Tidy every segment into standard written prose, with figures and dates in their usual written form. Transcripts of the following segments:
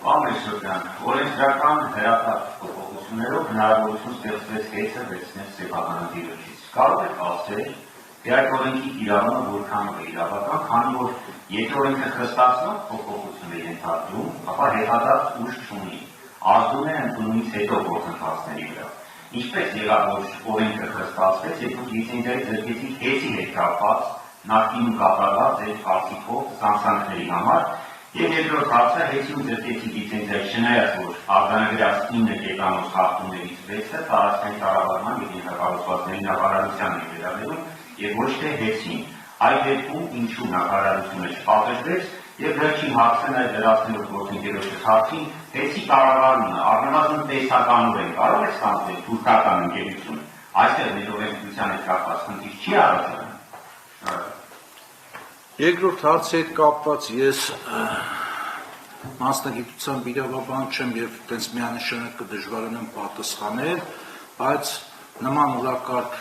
Օրենսդրական հրատապ փոփոխություններով հնարավորություն ստեղծվեց հեծը վերցնել սեփական ընկերությունից։ Կարող եք ասել, թե այդ օրենքի կիրառումը որքանով է իրավական, քանի որ եթե օրենքը խստացնող փոփոխություն է ենթադրում, ապա հետադարձ ուժ չունի, ազդում է ընդունումից հետո գործընթացների վրա։ Ինչպես եղավ, որ օրենքը խստացվեց, երբ դուք լիցենզիայի զրկեցիք հեծի հետ կապված նախկինում կատարված ձեր կարծիքով սանքցիաների համար, եւ երկրորդ հարցը հեծի ու զրկեցի լիցենզիայի չնայած որ արձանագրած 9 կետանոց խախտումներից 6-ը տարածքային կառավարման եւ ենթակառուցվածքների նախարարությանն է վերաբերում եւ ոչ թե հեծին։ Այդ դեպքում ինչու նախարարությունը չպատժվեց եւ վերջին հարցը նաեւ լրացնելով գործընկերոջը հարցին հեծի կառավարումը առնվազն տեսականորեն կարող է ստանձնել թուրքական ընկերություն։ Այստեղ մեր օրենսդրության հետ կապված խնդիր չի առաջանում։ Երկրորդ հարցի հետ կապված ես մասնագիտությամբ իրավաբան չեմ եւ այդպես միանշանակ կդժվարանամ պատասխանել, բայց նման օրակարգ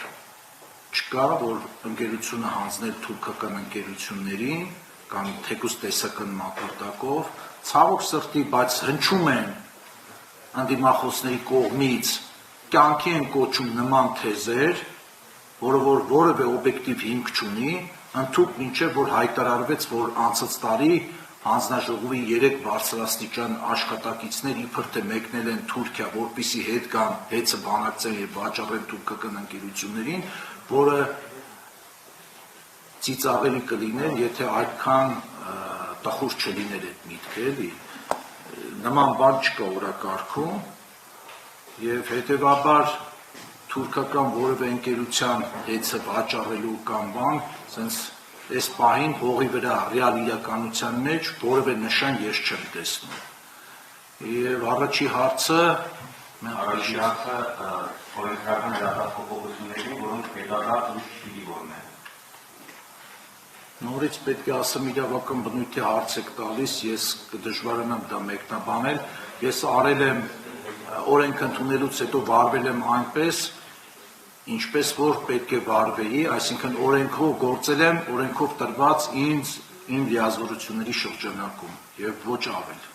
չկա, որ ընկերությունը հանձնել թուրքական ընկերություններին կամ թեկուզ տեսական մակարդակով, ցավոք սրտի, բայց հնչում են անդիմախոսների կողմից կյանքի են կոչում նման թեզեր, որը որ որևէ օբյեկտիվ հիմք չունի, ընդհուպ մինչև որ հայտարարվեց, որ անցած տարի հանձնաժողովի 3 բարձրաստիճան աշխատակիցներ իբր թե մեկնել են Թուրքիա, որպեսզի հետ գան հեծը բանակցեն եւ վաճառեն թուրքական ընկերություններին, որը ծիծաղելի կլիներ, եթե այդքան տխուր չլիներ այդ միտքը, էլի։ Նման բան չկա օրակարգում եւ հետեւաբար թուրքական որևէ ընկերության հեծը վաճառելու կամ բան, ասենց այս պահին հողի վրա ռեալ իրականության մեջ որևէ նշան ես չեմ տեսնում։ Եվ առաջի հարցը օրենսդրական հրատապ փոփոխությունների, որոնք հետադարձ ուժ չպիտի որնեն։ Նորից պետք է ասեմ իրավական բնույթի հարց եք տալիս, ես կդժվարանամ դա մեկնաբանել, ես արել եմ օրենք ընդունելուց հետո վարվել եմ այնպես, ինչպես որ պետք է վարվեի, այսինքն օրենքով գործել եմ, օրենքով տրված ինձ իմ լիազորությունների շրջանակում եւ ոչ ավել։